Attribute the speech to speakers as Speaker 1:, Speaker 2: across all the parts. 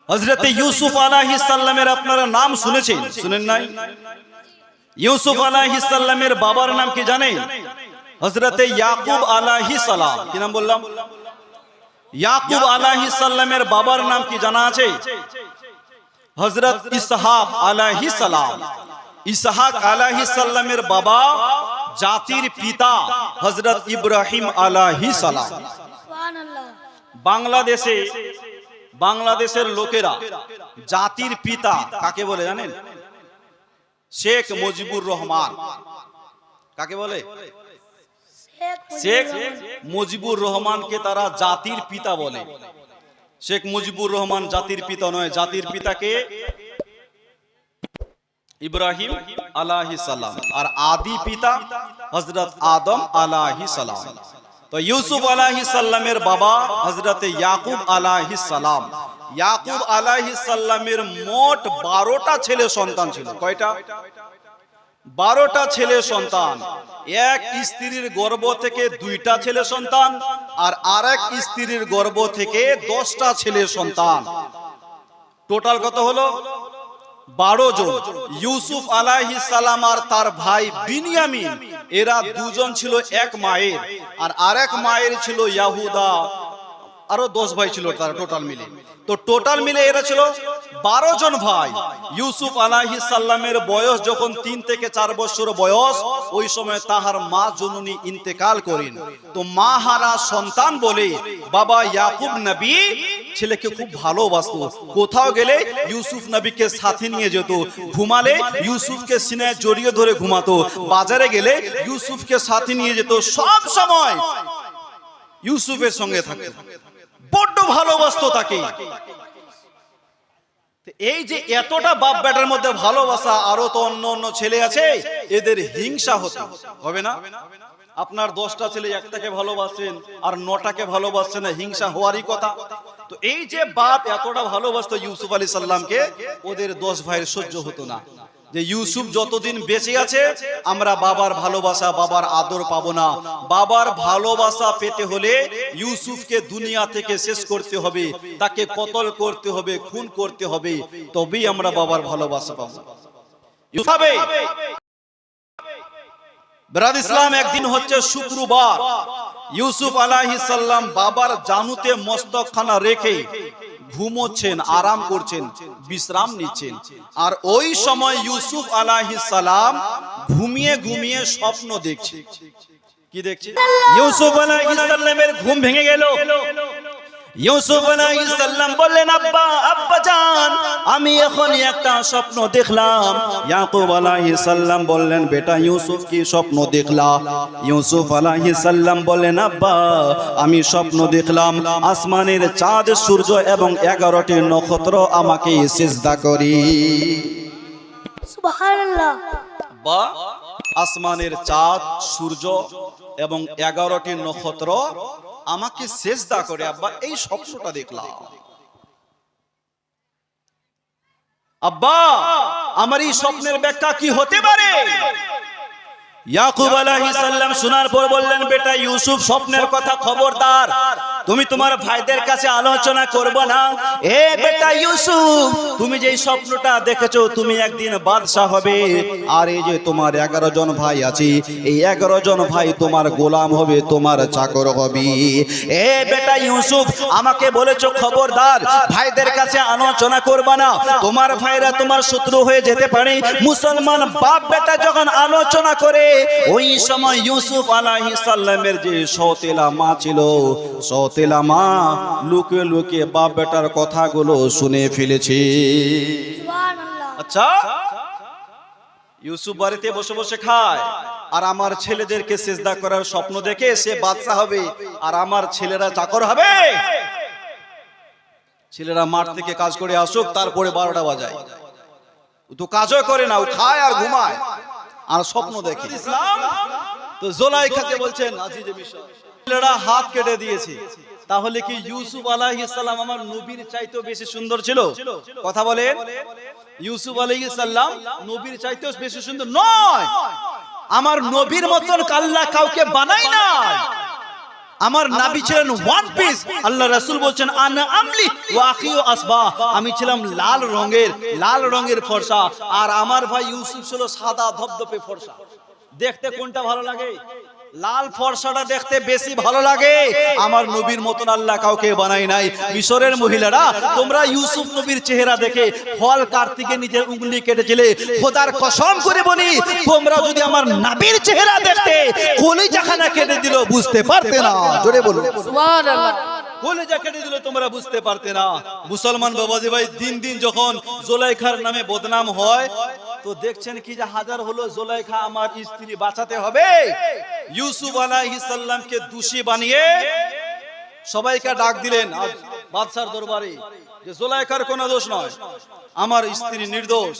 Speaker 1: হযরতে ইউসুফ আলাইহিস সালামের আপনারা নাম শুনেছেন, শুনেন নাই? ইউসুফ আলাইহিস সালামের বাবার নাম কি জানেন? হযরতে ইয়াকুব আলাইহিস সালাম। কি নাম বললাম? ইয়াকুব আলাইহিস সালামের বাবার নাম কি জানা আছে? হযরত ইসহাক আলাইহিস সালাম। ইসহাক আলাইহিস সালামের বাবা জাতির পিতা হযরত ইব্রাহিম আলাইহিস সালাম।
Speaker 2: সুবহানাল্লাহ।
Speaker 1: বাংলাদেশের লোকেরা জাতির পিতা কাকে বলে জানেন? শেখ মুজিবুর রহমান। কাকে বলে? শেখ মুজিবুর রহমানকে তারা জাতির পিতা বলে। শেখ মুজিবুর রহমান জাতির পিতা নয়, জাতির পিতাকে ইব্রাহিম আলাইহিস সালাম, আর আদি পিতা হযরত আদম আলাইহিস সালাম। তো ইউসুফ আলাইহিস সালামের বাবা হযরত ইয়াকুব আলাইহিস সালাম। ইয়াকুব আলাইহিস সালামের মোট 12টা ছেলে সন্তান ছিল। কয়টা? 12টা ছেলে সন্তান। এক স্ত্রীর গর্ভ থেকে 2টা ছেলে সন্তান, আর আরেক স্ত্রীর গর্ভ থেকে 10টা ছেলে সন্তান। টোটাল কত হলো? 12 জন। ইউসুফ আলাইহিস সালাম আর তার ভাই বিনিয়ামিন, এরা দুজন ছিল এক মায়ের, আর আরেক মায়ের ছিল ইয়াহুদা। আরো 10 ভাই ছিল তারা টোটাল মিলে। তো টোটাল মিলে এরা ছিল 12 জন ভাই। ইউসুফ আলাইহিস সালামের বয়স যখন 3 থেকে 4 বছর বয়স, ওই সময় তাহার মা জননী ইন্তেকাল করেন। তো মা হারা সন্তান বলে বাবা ইয়াকুব নবী ছেলেকে খুব ভালোবাসতো। কোথাও গেলে ইউসুফ নবীকে সাথে নিয়ে যেত, ঘুমালে ইউসুফকে সিনায় জড়িয়ে ধরে ঘুমাতো, বাজারে গেলে ইউসুফকে সাথে নিয়ে যেত, সব সময় ইউসুফের সঙ্গে থাকতো, বড্ড ভালোবাসতো তাকে। এই যে এতটা বাপ বেটার মধ্যে ভালোবাসা, আরো তো অন্য অন্য ছেলে আছে, এদের হিংসা হতো, হবে না? আপনার 10টা ছেলে একটাকে ভালোবাসেন আর 9টাকে ভালোবাসছেন না, হিংসা হওয়ারই কথা। তো এই যে বাপ এতটা ভালোবাসতো ইউসুফ আলাইহিস সালামকে, ওদের 10 ভাইয়ের সহ্য হতো না যে ইউসুফ যতদিন বেঁচে আছে আমরা বাবার ভালোবাসা, বাবার আদর পাবো না। বাবার ভালোবাসা পেতে হলে ইউসুফকে দুনিয়া থেকে শেষ করতে হবে, তাকে কতল করতে হবে, খুন করতে হবে, তবেই আমরা বাবার ভালোবাসা পাবো। ব্রাদার ইসলাম, একদিন হচ্ছে শুক্রবার, ইউসুফ আলাইহিস সালাম বাবার জানুতে মস্তকখানা রেখে ঘুমোচ্ছেন, আরাম করছেন, বিশ্রাম নিচ্ছেন। আর ওই সময় ইউসুফ আলাইহিস সালাম ঘুমিয়ে ঘুমিয়ে স্বপ্ন দেখছে। কি দেখছে? ইউসুফ আলাইহিস সালামের ঘুম ভেঙে গেল। ইউসুফ আলাইহিস সালাম বললেন, আব্বা, আব্বা জান, আমি এখন একটা স্বপ্ন দেখলাম। ইয়াকুব আলাইহিস সালাম বললেন, বেটা ইউসুফ কি স্বপ্ন দেখলা? ইউসুফ আলাইহিস সালাম বললেন, আব্বা, আমি স্বপ্ন দেখলাম আসমানের চাঁদ, সূর্য এবং 11টি নক্ষত্র আমাকে সিজদা করি।
Speaker 2: সুবহানাল্লাহ।
Speaker 1: বা আসমানের চাঁদ, সূর্য এবং 11টি নক্ষত্র আমাকে সিজদা করে। আব্বা, এই স্বপ্নটা দেখলাম। আব্বা, আমার এই স্বপ্নের ব্যাখ্যা কি হতে পারে? ইয়াকুব আলাইহিস সালাম শোনার পর বললেন, বেটা ইউসুফ, স্বপ্নের কথা খবরদার তুমি তোমার ভাইদের কাছে আলোচনা করবে না। এ বেটা ইউসুফ, তুমি যে স্বপ্নটা দেখেছো, তুমি একদিন বাদশা হবে, আর এই যে তোমার 11 জন ভাই আছে, এই 11 জন ভাই তোমার গোলাম হবে, তোমার চাকর হবে। এ বেটা ইউসুফ, আমাকে বলেছো খবরদার ভাইদের কাছে আলোচনা করবে না, তোমার ভাইরা তোমার শত্রু হয়ে যেতে পারে। মুসলমান বাপ বেটা যখন আলোচনা করে, ওই সময় ইউসুফ আলাইহিস সালামের যে সওতেলা মা ছিল, সওতেলা মা লুকে লুকে বাপ বেটার কথাগুলো শুনে ফেলেছে।
Speaker 2: সুবহানাল্লাহ।
Speaker 1: আচ্ছা, ইউসুফ বাড়িতে বসে বসে খায়, আর আমার ছেলেদেরকে সিজদা করার স্বপ্ন দেখে সে বাদশা হবে, আর আমার ছেলেরা চাকর হবে। ছেলেরা মাঠ থেকে কাজ করে আসুক, তারপরে 12টা বাজায়, ও তো কাজও করে না, ও খায় আর ঘুমায় আর স্বপ্ন দেখে। ইসলাম তো জুলাইখাকে বলছেন, আজিজে মিশর, ছেলেরা হাত কেটে দিয়েছে, তাহলে কি ইউসুফ আলাইহিস সালাম আমার নবীর চাইতেও বেশি সুন্দর ছিল? কথা বলেন, ইউসুফ আলাইহিস সালাম নবীর চাইতেও বেশি সুন্দর নয়। আমার নবীর মতন আল্লাহ কাউকে বানাই না। আমার নবী ছিলেন ওয়ান পিস। আল্লাহ রাসূল বলছেন আনা আমলি ওয়া আখিউ আসবা, আমি ছিলাম লাল রঙের ফর্সা, আর আমার ভাই ইউসুফ ছিল সাদা ধবধবে ফর্সা। দেখতে কোনটা ভালো লাগে? লাল ফর্সাটা দেখতে বেশি ভালো লাগে। আমার নবীর মতন আল্লাহ কাউকে বানাই নাই। মিশরের মহিলারা, তোমরা ইউসুফ নবীর চেহারা দেখে ফল কাটতে গিয়ে নিজের উঙ্গলি কেটেছিলে। খোদার কসম করে বলি, তোমরা যদি আমার নবীর চেহারা দেখতে কলিজাখানা কেটে দিল বুঝতে পারতে না। জোরে বলো
Speaker 2: সুবহানাল্লাহ।
Speaker 1: কলিজা কেটে দিল তোমরা বুঝতে পারতে না। মুসলমান বাবাজি ভাই, দিন দিন যখন জুলাইখার নামে বদনাম হয়, তো দেখছেন কি যে হাজার হলো জুলাইখা আমার স্ত্রী বাঁচাতে হবে। ইউসুফ আলাইহিস সালামকে দোষী বানিয়ে সবাইকে ডাক দিলেন আজ বাদশার দরবারে, যে জুলাইখার কোনো দোষ নয়, আমার স্ত্রী নির্দোষ,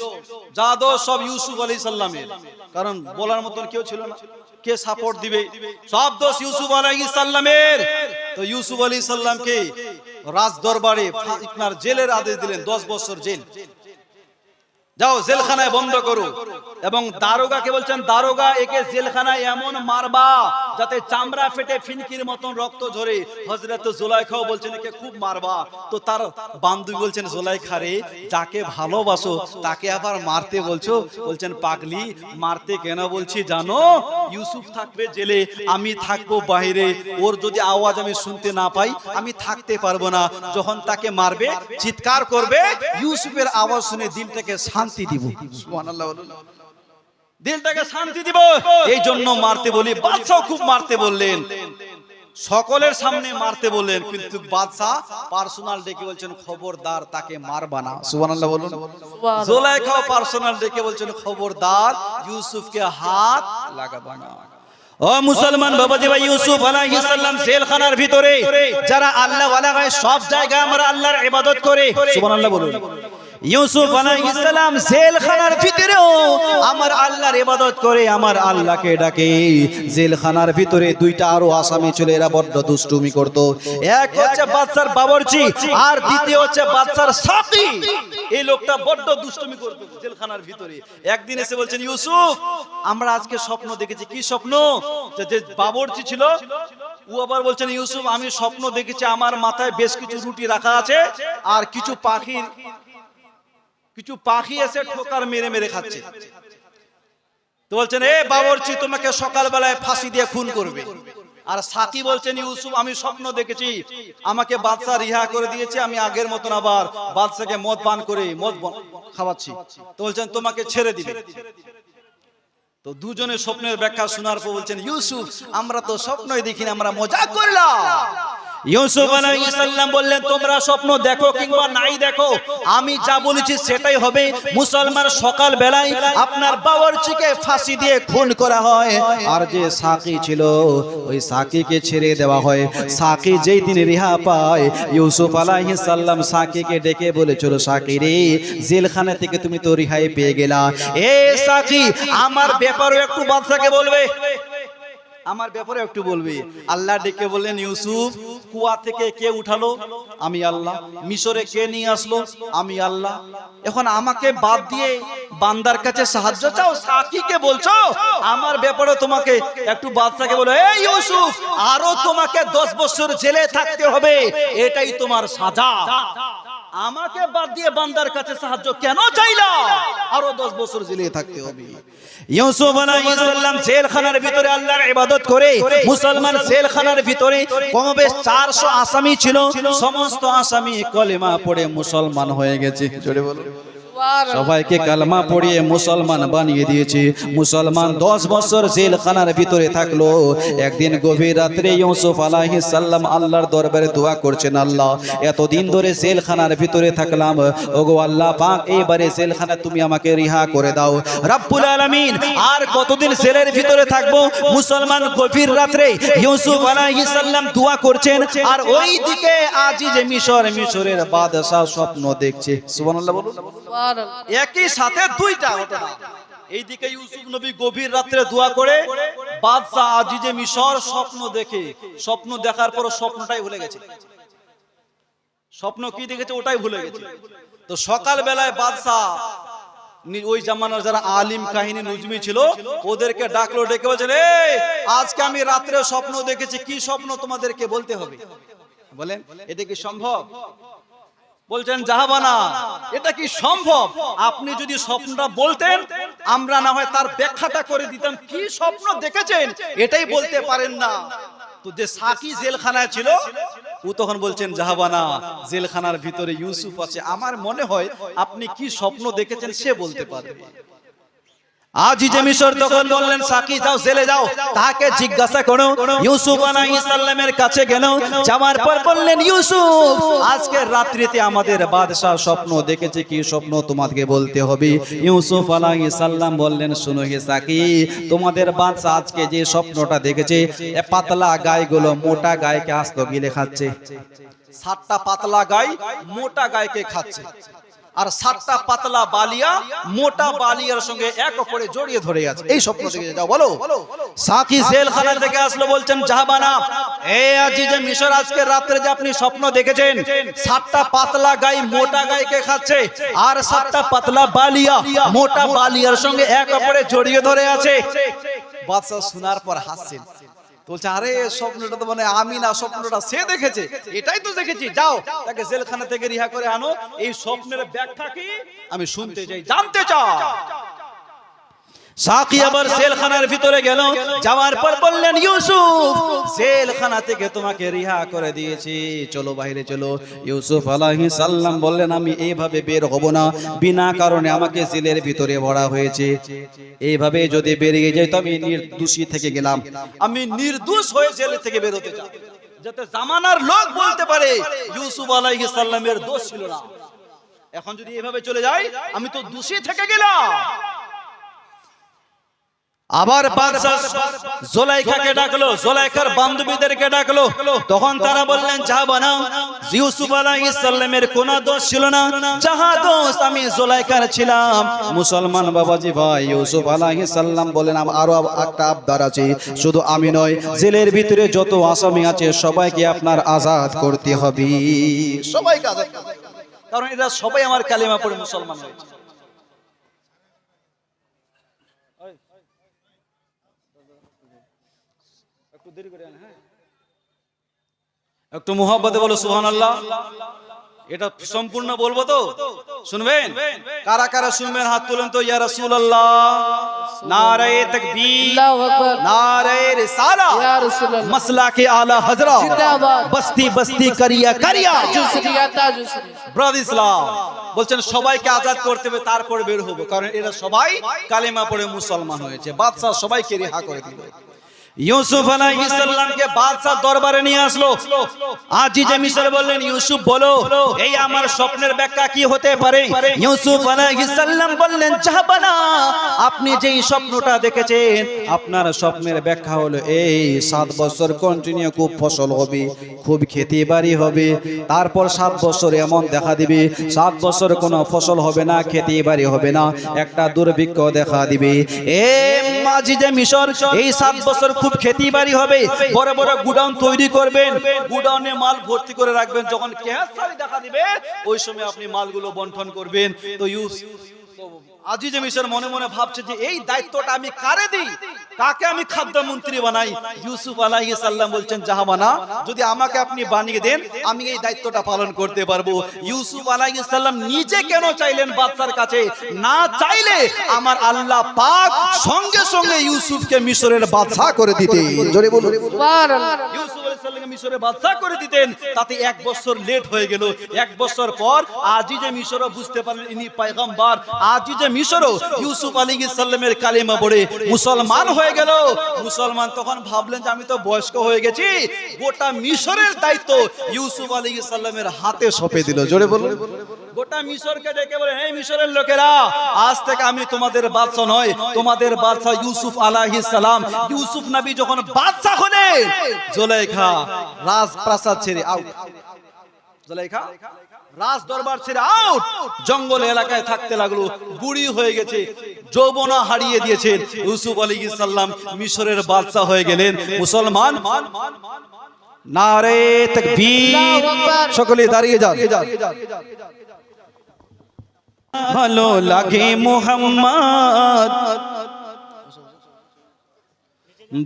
Speaker 1: যা দোষ সব ইউসুফ আলাইহিস সালামের। কারণ বলার মতন কেউ ছিল না, কে সাপোর্ট দিবে? সব দোষ ইউসুফ আলাইহিস সালামের। তো ইউসুফ আলাইহিস সালামকে রাজ দরবারে আপনার জেলের আদেশ দিলেন, 10 বছর জেল, যাও জেলখানায় বন্ধ করো। এবং দারোগাকে বলছেন, দারোগা একে জেলখানায় এমন মারবা যাতে চামড়া ফেটে ফিনকির মতন রক্ত ঝরে। হযরত জুলাইখাও বলছেন একে খুব মারবা। তো তার বান্ধবী বলছেন, জুলাইখা রে, যাকে ভালোবাসো তাকে আবার মারতে বলছো? বলছেন, পাগলি, মারতে কেন বলছি জানো? ইউসুফ থাকবে জেলে, আমি থাকবো বাইরে, ওর যদি আওয়াজ আমি শুনতে না পাই আমি থাকতে পারবো না। যখন তাকে মারবে চিৎকার করবে, ইউসুফের আওয়াজ শুনে দিলটাকে শান্তি দিব। সুবহানাল্লাহ বলুন। দিলটাকে শান্তি দিব, এই জন্য মারতে বলি। বাদশাহ খুব মারতে বললেন, সকলের সামনে মারতে বললেন, কিন্তু বাদশাহ পার্সোনাল ডেকে বলছেন, খবরদার তাকে মারবা না। সুবহানাল্লাহ বলুন। জুলাইখাও পার্সোনাল ডেকে বলছেন, খবরদার ইউসুফকে হাত লাগাবা না। ও মুসলমান বাবাজি ভাই, ইউসুফ আলাইহিস সালাম জেলখানার ভিতরে, যারা আল্লাহ ওয়ালা হয় সব জায়গায় আমরা আল্লাহর ইবাদত করে। সুবহানাল্লাহ বলুন। ইউসুফ আলাইহিস সালাম জেলখানার ভিতরেও আমার আল্লাহর ইবাদত করে, আমার আল্লাহকে ডাকে। জেলখানার ভিতরে দুইটা আরো আসামি ছিল, এরা বড্ড দুষ্টুমি করত। এক হচ্ছে বাদশার বাবরচি, আর দ্বিতীয় হচ্ছে বাদশার সাকি। এই লোকটা বড্ড দুষ্টুমি করত জেলখানার ভিতরে। একদিন এসে বলছেন, ইউসুফ, আমরা আজকে স্বপ্ন দেখেছি। কি স্বপ্ন? যে বাবরচি ছিল ও আবার বলছেন, ইউসুফ, আমি স্বপ্ন দেখেছি আমার মাথায় বেশ কিছু রুটি রাখা আছে, আর কিছু পাখি এসে ঠোকার মেরে মেরে খাচ্ছে। তো বলছেন, এ বাবরচি, তোমাকে সকালবেলায় ফাঁসি দিয়ে খুন করবে। আর সাকি বলছেন, ইউসুফ, আমি স্বপ্ন দেখেছি আমাকে বাদশা রিহা করে দিয়েছে, আমি আগের মতন আবার বাদশাকে মদ পান করে মদ খাওয়াচ্ছি। তো বলছেন, তোমাকে ছেড়ে দিবে। তো দুজনের স্বপ্নের ব্যাখ্যা শোনার পর বলছেন, ইউসুফ, আমরা তো স্বপ্নই দেখিনি, আমরা মজাক করলাম। ইউসুফ আলাইহিস সালাম বললেন, তোমরা স্বপ্ন দেখো কিংবা নাই দেখো, আমি যা বলেছি সেটাই হবে। মুসলমান সকাল বেলায় আপনার বাবরচিকে ফাঁসি দিয়ে খুন করা হয়, আর যে সাকি ছিল ওই সাকিকে ছেড়ে দেওয়া হয়। সাকি যেই দিন রিহা পায়, ইউসুফ আলাইহিস সালাম সাকিকে ডেকে বলেছিল, সাকি রে, জেলখানা থেকে তুমি তো রিহাই পেয়ে গেলা, এ সাকি, আমার ব্যাপারও একটু বাদশাকে বলবে, আমার ব্যাপারে একটু বলবি। আল্লাহ ডেকে বললেন, ইউসুফ, কুয়া থেকে কে উঠালো? আমি আল্লাহ। মিশরে কে নিয়ে আসলো? আমি আল্লাহ। এখন আমাকে বাদ দিয়ে বান্দার কাছে সাহায্য চাও? সাকিকে বলছো? আমার ব্যাপারে তোমাকে একটু বাদশাকে বলো, এই ইউসুফ, আরো তোমাকে 10 বছর জেলে থাকতে হবে, এটাই তোমার সাজা। আমাকে বাদ দিয়ে বান্দার কাছে সাহায্য কেন চাইলা? আরো 10 বছর জেলে থাকতে হবে। ইউসুফ আলাইহিস সালাম জেলখানার ভিতরে আল্লাহর ইবাদত করে, মুসলমান জেলখানার ভিতরে কমবেশ 400 আসামি ছিল, সমস্ত আসামি কলেমা পড়ে মুসলমান হয়ে গেছে। জোরে বলো। সবাইকে কালমা পড়িয়ে মুসলমান বানিয়ে দিয়েছে। মুসলমান 10 বছর জেলখানার ভিতরে থাকলো। একদিন গভীর রাত্রে ইউসুফ আলাইহিস সালাম আল্লাহর দরবারে দোয়া করছেন, আল্লাহ, এতদিন ধরে জেলখানার ভিতরে থাকলাম, ওগো আল্লাহ পাক, এইবারে জেলখানা তুমি আমাকে রিহা করে দাও রব্বুল আলামিন। আর কতদিন জেলের ভিতরে থাকবো? মুসলমান গভীর রাত্রে ইউসুফ আলাইহিস সালাম দোয়া করছেন, আর ওইদিকে আজিজে মিশরের বাদশা স্বপ্ন দেখছে। সুবহানাল্লাহ বলুন। একই সাথে দুইটা ঘটনা। এইদিকে ইউসুফ নবী গভীর রাত্রে দোয়া করে, বাদশা আজিজে মিশর স্বপ্ন দেখে। স্বপ্ন দেখার পর স্বপ্নটাই ভুলে গেছে, স্বপ্ন কি দেখেছে ওটাই ভুলে গেছে। তো সকাল বেলায় বাদশা ওই জামানার যারা আলিম কাহিনী নজমি ছিল ওদেরকে ডাকলো, ডেকে বলছেন, এই আজকে আমি রাত্রে স্বপ্ন দেখেছি, কি স্বপ্ন তোমাদেরকে বলতে হবে। বলেন এটা কি সম্ভব? বলছেন জাহাবানা, এটা কি সম্ভব? আপনি যদি স্বপ্নটা বলতেন আমরা না হয় তার ব্যাখ্যাটা করে দিতাম। কি স্বপ্ন দেখেছেন এটাই বলতে পারেন না। তো যে সাকি জেলখানায় ছিল ও তখন বলছেন জাহাবানা, জেলখানার ভিতরে ইউসুফ আছে, আমার মনে হয় আপনি কি স্বপ্ন দেখেছেন সে বলতে পারবে। আজিজে মিশর তখন বললেন, সাকি যাও জেলে যাও, তাকে জিজ্ঞাসা করো। ইউসুফ আলাইহিস সালামের কাছে গেল, যাওয়ার পর বললেন, ইউসুফ আজকে রাত্রিতে আমাদের বাদশা স্বপ্ন দেখেছে, কি স্বপ্ন তোমাকে বলতে হবে। ইউসুফ আলাইহিস সালাম বললেন, শুনো হে সাকি, তোমাদের বাদশা আজকে যে স্বপ্নটা দেখেছে, এ পাতলা গায়গুলো মোটা গায়কে আস্ত গিলে খাচ্ছে। 7টা পাতলা গায় মোটা গায়কে খাচ্ছে, আর 7টা পাতলা বালিয়া মোটা বালিয়ার সঙ্গে এক অপরে জড়িয়ে ধরে আছে। এই স্বপ্ন দেখে যাও বলো। সাকি জেলখানা থেকে আসলো, বলছেন জাহাবানা, এই আজিজে মিশর আজকে রাত্রে যে আপনি স্বপ্ন দেখেছেন 7টা পাতলা গাই মোটা গাইকে খাচ্ছে, আর 7টা পাতলা বালিয়া মোটা বালিয়ার সঙ্গে এক অপরে জড়িয়ে ধরে আছে। বাদশা শোনার পর হাসছেন, বলছে, আরে স্বপ্নটা তো মানে আমি না, স্বপ্নটা সে দেখেছে। এটাই তো দেখেছি, যাও তাকে জেলখানা থেকে রিহা করে আনো, এই স্বপ্নের ব্যাখ্যা কি আমি শুনতে চাই, জানতে চাই। সাকি আবার জেলখানার ভিতরে গেল, যাওয়ার পর বললেন, ইউসুফ জেলখানা থেকে তোমাকে রিহা করে দিয়েছি, চলো বাইরে চলো। ইউসুফ আলাইহিস সালাম বললেন, আমি এইভাবে বের হব না, বিনা কারণে আমাকে জেলের ভিতরে ভরা হয়েছে, এইভাবে যদি বেরিয়ে যাই তো আমি নির্দোষী থেকে গেলাম, আমি নির্দোষ হয়ে জেল থেকে বের হতে চাই, যাতে জামানার লোক বলতে পারে ইউসুফ আলাইহিস সালামের দোষ ছিল না। এখন যদি এইভাবে চলে যাই আমি তো দোষী থেকে গেলাম। আবার বাদশা জুলাইখাকে ডাকলো, জুলাইখার বান্ধবীদেরকে ডাকলো, তখন তারা বললেন, জাহাবানা, ইউসুফ আলাইহিস সালামের কোনো দোষ ছিল না, যাহা দোষ আমি জুলাইখার ছিলাম। মুসলমান বাবাজি ভাই, ইউসুফ আলাইহিস সালাম বলেন, আরো একটা আবদার আছে, শুধু আমি নয়, জেলের ভিতরে যত আসামি আছে সবাইকে আপনার আজাদ করতে হবে, সবাইকে আজাদ করতে হবে, কারণ এরা সবাই আমার কালিমা পড়ে মুসলমান হয়েছে। একটু মুহাব্বতে বলো সুবহানাল্লাহ। এটা সম্পূর্ণ বলবো তো শুনবেন? কারা কারা শুনবেন হাত তুলেন তো। ইয়া রাসূলুল্লাহ, নারায়ে তাকবীর,
Speaker 3: আল্লাহু আকবার,
Speaker 1: নারায়ে রিসালা,
Speaker 3: ইয়া রাসূলুল্লাহ,
Speaker 1: মাসলাকে আলা হযরত,
Speaker 3: জিন্দাবাদ,
Speaker 1: বস্তি বস্তি করিয়া করিয়া
Speaker 3: জুসরিয়া তাজুসরি।
Speaker 1: ব্রাদ ইসলাম বলছেন সবাইকে আজাদ করতে হবে, তারপর বের হবো, কারণ এরা সবাই কালেমা পড়ে মুসলমান হয়েছে। বাদশা সবাইকে রিহা করে দিল। ইউসুফ আলাইহিস সালামকে বাদশা দরবারে নিয়ে আসলো। আজিজে মিশর বললেন, ইউসুফ বলো, এই আমার স্বপ্নের ব্যাখ্যা কি হতে পারে? ইউসুফ আলাইহিস সালাম বললেন, জাহাবানা, আপনি যেই স্বপ্নটা দেখেছেন আপনার স্বপ্নের ব্যাখ্যা হলো এই, 7 বছর কন্টিনিউ খুব ফসল হবে, খুব খেতে বাড়ি হবে, তারপর 7 বছর এমন দেখা দিবে 7 বছর কোনো ফসল হবে না, খেতে বাড়ি হবে না, একটা দুর্ভিক্ষ দেখা দিবে। আজিজে মিশর, এই 7 বছর খুব খেতে বাড়ি হবে, বড় বড় গুডাউন তৈরি করবেন, গুডাউনে মাল ভর্তি করে রাখবেন, যখন কেহাসারি দেখা দিবে ওই সময় আপনি মালগুলো বন্টন করবেন। তো আজিজে মিশর মনে মনে ভাবছে যে এই দায়িত্বটা আমি কারে দিই, কাকে আমি খাদ্যমন্ত্রী বানাই? ইউসুফ আলাইহিস সালাম বলছেন, জাহাবানা, যদি আমাকে আপনি বানিয়ে দেন আমি এই দায়িত্বটা পালন করতে পারবো। ইউসুফ আলাইহিস সালাম নিজে কেন চাইলেন বাদশার কাছে? না চাইলে আমার আল্লাহ পাক সঙ্গে সঙ্গে ইউসুফকে মিশরের বাদশা করে দিতেন। জোরে বলুন
Speaker 3: সুবহানাল্লাহ।
Speaker 1: ইউসুফ আলাইহিস সালামকে মিশরের বাদশা করে দিতেন, তাতে 1 বছর লেট হয়ে গেল। 1 বছর পর আজিজে মিশরও বুঝতে পারলেন ইনি পয়গম্বর। আজিজে মিশরও ইউসুফ আলাইহিস সালামের কালেমা পড়ে মুসলমান হয়ে গেল। মুসলমান তখন ভাবলেন যে আমি তো বয়স্ক হয়ে গেছি, গোটা মিশরের দায়িত্ব ইউসুফ আলাইহিস সালামের হাতে সঁপে দিল। জোরে বলুন। গোটা মিশরকে ডেকে বলে, হে মিশরের লোকেরা, আজ থেকে আমি তোমাদের বাদশা নয়, তোমাদের বাদশা ইউসুফ আলাইহিস সালাম। ইউসুফ নবী যখন বাদশা হলেন, জুলাইখা রাজপ্রাসাদ ছেড়ে আউট, জুলাইখা রাজ দরবার ছেড়ে আউট, জঙ্গল এলাকায় থাকতে লাগলো, বুড়ি হয়ে গেছে, যৌবনা হারিয়ে দিয়েছেন। ইউসুফ আলাইহিস সালাম মিশরের বাদশা হয়ে গেলেন। মুসলমান, নারে তাকবীর, সকলে দাঁড়িয়ে যান। ভালো লাগে মুহাম্মদ,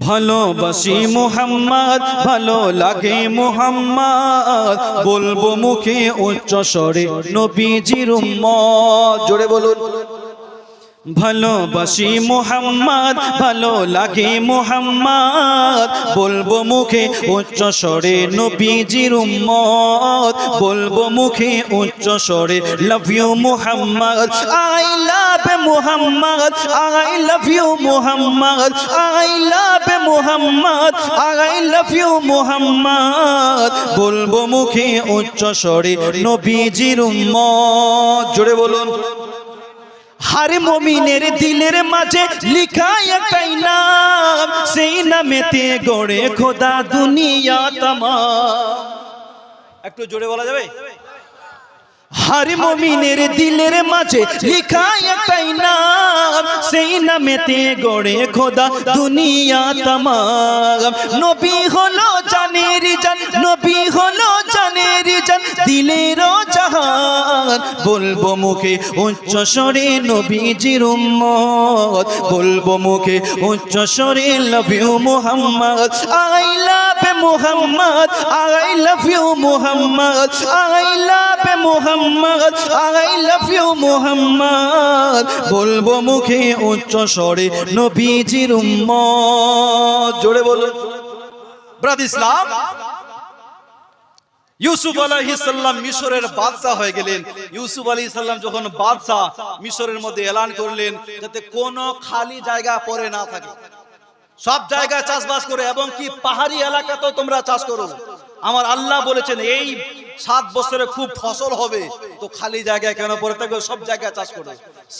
Speaker 1: ভালোবাসি মুহাম্মদ, ভালো লাগে মুহাম্মদ, বলবো মুখে উচ্চ স্বরে নবীজির উম্মত। জোরে বলুন। ভালোবাসি মুহাম্মদ, ভালো লাগে মুহাম্মদ, বলবো মুখে উচ্চ স্বরে নবীজির উম্মত, বলবো মুখে উচ্চ স্বরে love you Muhammad, I love Muhammad, I love you Muhammad, I love Muhammad, I love you Muhammad, বলবো মুখে উচ্চ স্বরে নবীজির উম্মত। জোরে বলুন। हर मोमिनेर दिलेर माझे लिखा एकटाई नाम, सेई नामेते गड़े खोदा दुनिया तमाम। एकटु जोरे बोला जाबे। हर मोमिनेर दिलेर माझे लिखा एकटाई नाम, सेई नामेते गड़े खोदा दुनिया तमाम। नबी हलो जानेर जान, नबी हलो जानेर जान, दिलेरो জাহান, বলবো মুখে উচ্চ স্বরে নবীজির উম্মত, বলবো মুখে উচ্চ স্বরে love you Muhammad, I love Muhammad, I love you Muhammad, I love Muhammad, I love you Muhammad, বলবো মুখে উচ্চ স্বরে নবীজির উম্মত। জোরে বলুন। ব্রাদার ইসলাম, ইউসুফ আলাইহিস সালাম মিশরের বাদশা হয়ে গেলেন। ইউসুফ আলাইহিস সালাম যখন বাদশা, মিশরের মধ্যে এলান করলেন যাতে কোনো খালি জায়গা পড়ে না থাকে, সব জায়গায় চাষবাস করে, এবং কি পাহাড়ি এলাকাতেও তোমরা চাষ করো। আমার আল্লাহ বলেছেন এই 7 বছরে খুব ফসল হবে, তো খালি জায়গায় কেন পড়ে থাকবে, সব জায়গায় চাষ করো।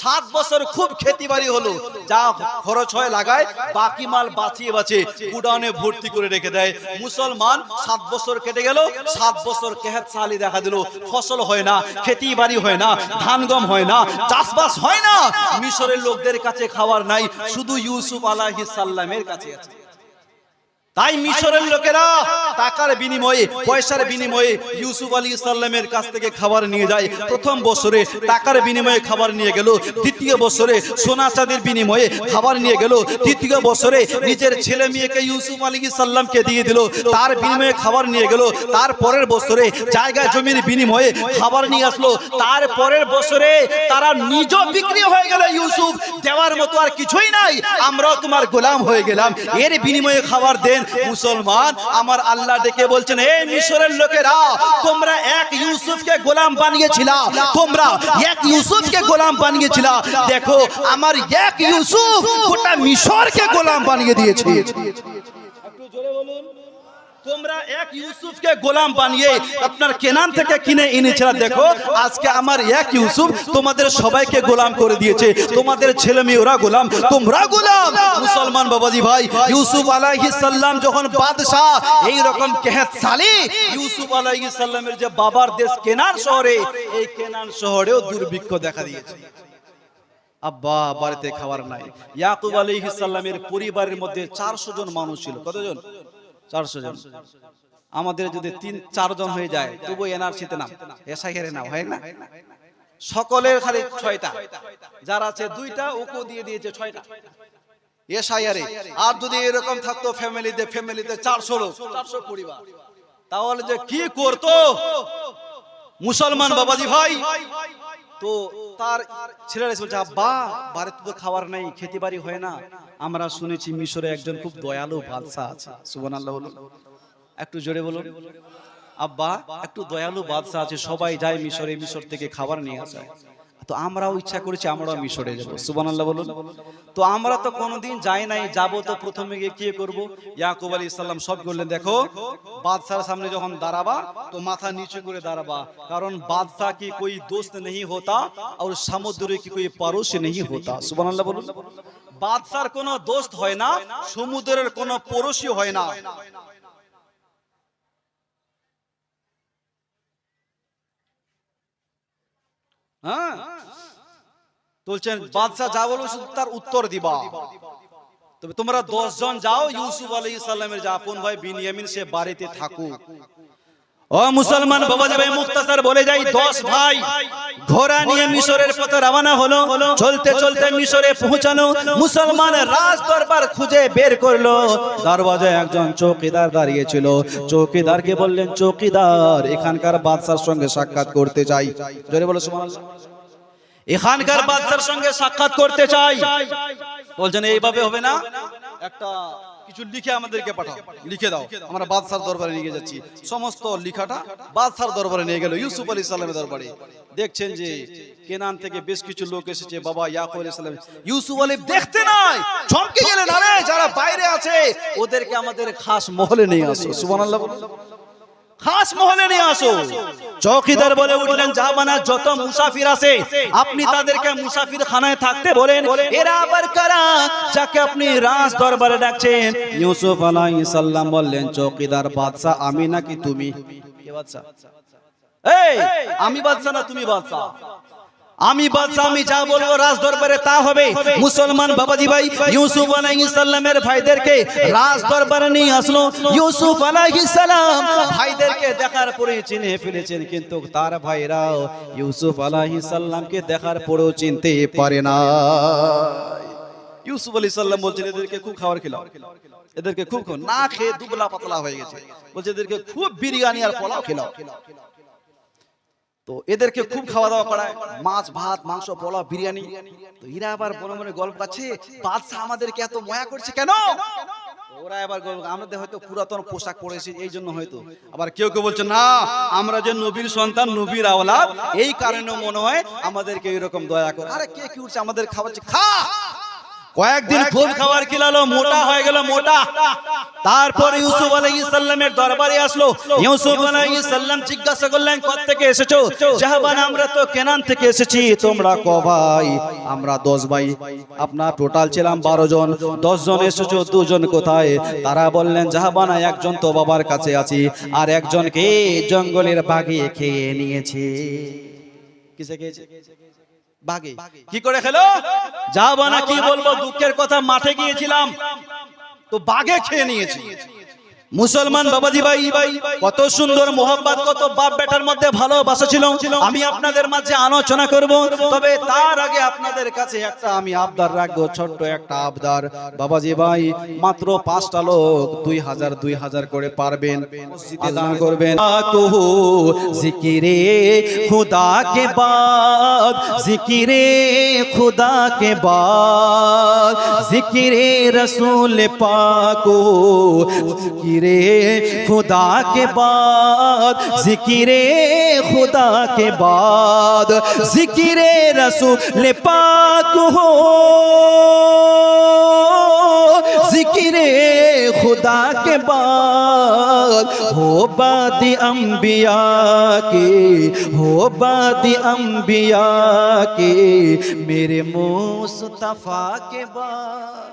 Speaker 1: 7 বছর খুব খেতিবাড়ি হলো, যা খরচ হয় লাগায়, বাকি মাল বাঁচিয়ে বাঁচিয়ে গুডাউনে ভর্তি করে রেখে দেয়। মুসলমান 7 বছর কেটে গেল, 7 বছর কেহাত সালি দেখা দিল, ফসল হয় না, খেতিবাড়ি হয় না, ধান গম হয় না, চাষবাস হয় না। মিশরের লোকদের কাছে খাবার নাই, শুধু ইউসুফ আলাইহিস সালামের কাছে আছে। তাই মিশরের লোকেরা টাকার বিনিময়ে, পয়সার বিনিময়ে ইউসুফ আলাইহিস সালামের কাছ থেকে খাবার নিয়ে যায়। প্রথম বছরে টাকার বিনিময়ে খাবার নিয়ে গেল, দ্বিতীয় বছরে সোনা চাঁদির বিনিময়ে খাবার নিয়ে গেল, তৃতীয় বছরে নিজের ছেলে মেয়েকে ইউসুফ আলাইহিস সালামকে দিয়ে দিল, তার বিনিময়ে খাবার নিয়ে গেল। তারপরের বছরে জায়গা জমির বিনিময়ে খাবার নিয়ে আসলো। তারপরের বছরে তারা নিজ বিক্রি হয়ে গেল। ইউসুফ, দেওয়ার মতো আর কিছুই নাই, আমরাও তোমার গোলাম হয়ে গেলাম, এর বিনিময়ে খাবার দেন। মুসলমান, আমার আল্লাহ ডেকে বলছেন, এই মিশরের লোকেরা, তোমরা এক ইউসুফকে গোলাম বানিয়েছিলা, তোমরা এক ইউসুফকে গোলাম বানিয়েছিলা, দেখো আমার এক ইউসুফ গোটা মিশরকে গোলাম বানিয়ে দিয়েছে। একটু জোরে বলুন। তোমরা এক ইউসুফকে গোলাম বানিয়ে আপনার কেনান থেকে কিনে এনেছিলা, দেখো আজকে আমার এক ইউসুফ তোমাদের সবাইকে গোলাম করে দিয়েছে। তোমাদের ছেলে মেয়েরা গোলাম, তোমরা গোলাম। মুসলমান বাবাজি ভাই, ইউসুফ আলাইহিস সালাম যখন বাদশা, এই রকম কেহাত সালি, ইউসুফ আলাইহিস সালামের যে বাবার দেশ কেনান শহরে, এই কেনান শহরেও দুর্ভিক্ষ দেখা দিয়েছে। আব্বা বাড়িতে খাবার নাই। ইয়াকুব আলাইহিস সালামের পরিবারের মধ্যে 400 জন মানুষ ছিল। কতজন? 400 জন। আমাদের যদি 3-4 জন হয়ে যায়, তবু এনআরসিতে নাম, এসআইআরে নাম হয় না। সকলের খালি 6টা, যার আছে 2টা, ওকে দিয়ে দিয়েছে 6টা এসআইআরে। আর যদি এরকম থাকতো ফ্যামিলিতে 400 লোক, 400 পরিবার, তাহলে যে কি করতো মুসলমান বাবাজি ভাই। তো তার ছেলেরা বলছে, আব্বা বাড়িতে তো খাবার নাই, খেতে বাড়ি হয় না, আমরা শুনেছি মিশরে একজন খুব দয়ালু বাদশা আছে। সুবহানাল্লাহ বলুন, একটু জোরে বলুন। আব্বা, একটু দয়ালু বাদশা আছে, সবাই যায় মিশরে, মিশর থেকে খাবার নিয়ে আসে। তো আমরাও ইচ্ছা করেছি আমরাও মিশরে যাব। সুবহানাল্লাহ বলুন। তো আমরা তো কোনোদিন যাই নাই, যাব তো প্রথমে গিয়ে কি করব? ইয়াকুব আলাইহিস সালাম সব বললেন, দেখো বাদশার সামনে যখন দাঁড়াবা তো মাথা নিচু করে দাঁড়াবা, কারণ বাদশা কি कोई दोस्त नहीं होता और समुद्र की कोई पड़ोस नहीं होता। সুবহানাল্লাহ বলুন। বাদশার কোনো দোস্ত হয় না, সমুদ্রের কোনো পড়োশী হয় না। হ্যাঁ, বলছেন বাদশা যা বলবে শুধু তার উত্তর দিবা। তবে তোমরা 10 জন যাও, ইউসুফ আলাইহিস সালামের যে আপন ভাই বিনিয়ামিন সে বাড়িতে থাকুক, ও মুসলমান বাবাজি ভাই, মুখতাসার বলে যাই, 10 ভাই ঘোড়া নিয়ে মিশরের পথে রওনা হলো। চলতে চলতে মিশরে পৌঁছানো, মুসলমানের রাজ দরবার খুঁজে বের করলো। দরওয়াজায় একজন চৌকিদার দাঁড়িয়ে ছিল। চৌকিদারকে বললেন, চৌকিদার, এখানকার বাদশার সঙ্গে সাক্ষাৎ করতে চাই। জোরে বলো সুবহানাল্লাহ। এখানকার বাদশার সঙ্গে সাক্ষাৎ করতে চাই। বলছেন এইভাবে হবে না, একটা কিছু লিখে আমাদেরকে পাঠাও, লিখে দাও, আমরা বাদশার দরবারে নিয়ে যাচ্ছি। সমস্ত লিখাটা বাদশার দরবারে নিয়ে গেল, ইউসুফ আলাইহিস সালামের দরবারে। দেখছেন যে কেনান থেকে বেশ কিছু লোক এসেছে। বাবা ইয়াকুব আলাইহিস সালাম, ইউসুফ আলী দেখতে নাই, চমকে গেলেন, আরে যারা বাইরে আছে ওদেরকে আমাদের খাস মহলে নিয়ে আসো। সুবহানাল্লাহ, খাস মহলে নিয়ে আসো। চৌকিদার বলে উঠলেন, জাহাবানা, যত মুসাফির আছে আপনি তাদেরকে মুসাফির খানায় থাকতে বলেন। এরা আবার কারা যাকে আপনি রাজ দরবারে ডাকছেন? ইউসুফ আলাইহিস সালাম বললেন, চৌকিদার, বাদশা আমি নাকি তুমি? কে বাদশা? এই আমি বাদশা না তুমি বাদশা? আমি বাদশা, আমি যা বলবো রাজ দরবারে তা হবে। মুসলমান বাবাজি ভাই ইউসুফ আলাইহিস সালামের ভাইদেরকে রাজ দরবারে নিয়ে আসলো। ইউসুফ আলাইহিস সালাম ভাইদেরকে দেখার পরে চিনে ফেলেছেন, কিন্তু তার ভাইরাও ইউসুফ আলাইহিস সালামকে দেখার পরেও চিনতে পারে না। ইউসুফ আলাইহিস সালাম বলছেন, এদেরকে খুব খাবার খেলাও, এদেরকে খুব না খেয়ে দুবলা পাতলা হয়ে গেছে। বলছে এদেরকে খুব বিরিয়ানি আর পোলাও খেলাও। তো এদেরকে খুব খাওয়া দাওয়া করায়, মাছ ভাত মাংস পোলাও বিরিয়ানি। তো এরা আবার মনে মনে গল্প করছে, বাদশা আমাদেরকে এত মায়া করছে কেন? ওরা আবার আমাদের হয়তো পুরাতন পোশাক পরেছি এই জন্য হয়তো। আবার কেউ কেউ বলছে, না আমরা যে নবীর সন্তান, নবীর আওলাদ, এই কারণে মনে হয় আমাদেরকে এরকম দয়া করে। আরে কে কি উঠছে, আমাদের খাওয়াচ্ছে, খা। কয়েকদিন খুব খাবার খিলালো, মোটা হয়ে গেল, মোটা। তারপর ইউসুফ আলাইহিস সালামের দরবারে আসলো। ইউসুফ আলাইহিস সালাম জিজ্ঞাসা করলেন, কোথা থেকে এসেছো? জাহাবান, আমরা তো কেনান থেকে এসেছি। তোমরা ক ভাই? আমরা 10 ভাই। আপনার টোটাল ছিলাম 12 জন, 10 জন এসেছো, 2 জন কোথায়? তারা বললেন, জাহাবানা, একজন তো বাবার কাছে আছি, আর একজনকে জঙ্গলের বাঘে খেয়ে নিয়েছে। কিসে খেয়েছে? বাঘে। কি করে খেলো? জাহাবানা, কি বলবো, দুঃখের কথা, মাঠে গিয়েছিলাম তো বাঘে খেয়ে নিয়েছি। মুসলমান বাবাজি ভাই, কত সুন্দর মোহাব্বত, কত বাপ বেটার মধ্যে ভালোবাসা ছিল, আমি আপনাদের মাঝে আলোচনা করব। তবে তার আগে আপনাদের কাছে একটা আমি আবদার রাখবো, ছোট্ট একটা আবদার। বাবাজি ভাই, মাত্র 5টা লোক 2000 করে পারবেন, দান করবেন। কহু জিকিরে খুদা কে বাদ, জিকিরে খুদা কে বাদ, জিকিরে রসূল পাক, জিকিরে खुदा के बाद, जिक्रे खुदा के बाद, जिक्रे रसूल पाक हो, जिक्रे खुदा के बाद, हो बादी अंबिया के, हो बादी अंबिया के, मेरे मुस्तफा के बाद,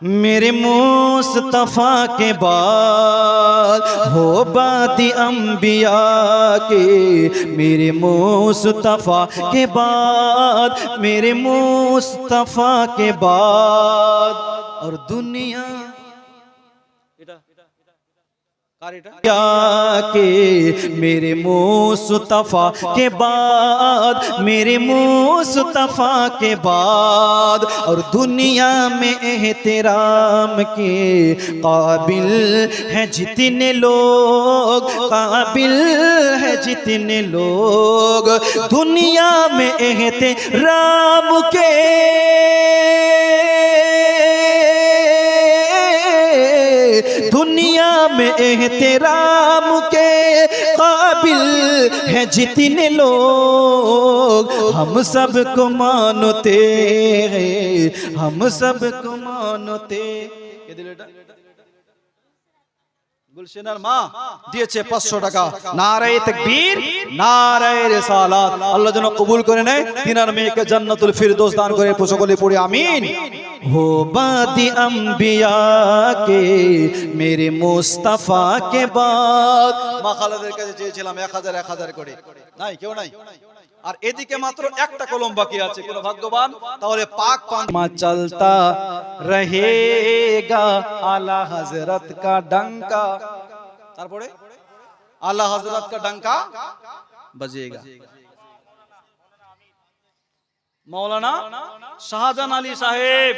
Speaker 1: मेरे मुस्तफा के बाद, हो बादी अंबिया के, मेरे मुस्तफा के बाद, मेरे मुस्तफा के बाद। और दुनिया के मेरे मुस्तफा के बाद, मेरे मुस्तफा के बाद। और दुनिया में एहतराम के काबिल है जितने लोग, काबिल है जितने लोग, दुनिया में एहतराम के, दुनिया में एहतराम के काबिल है जितने लोग, हम सबको मानते हैं, हम सबको मानते। গুলশানের মা দিয়েছে 500 টাকা। নারায়ে তাকবীর, নারায়ে রিসালাত। আল্লাহ যেন কবুল করে নেয়, তিনার মেয়েকে জান্নাতুল ফিরদৌস দান করে। সকলে পড়ি আমিন। हो बादी अंबिया के, मेरे मुस्तफा के बाद। মা খালাদের কাছে চেয়েছিলাম 1000 করে, নাই, কেউ নাই। আর এদিকে মাত্র একটা কলম বাকি আছে, কোন ভাগ্যবান? তাহলে পাক পাঞ্জামা চলতা रहेगा आला हजरत का डंका। তারপরে आला हजरत का डंका बजेगा। मौलाना शाहजहां अली साहेब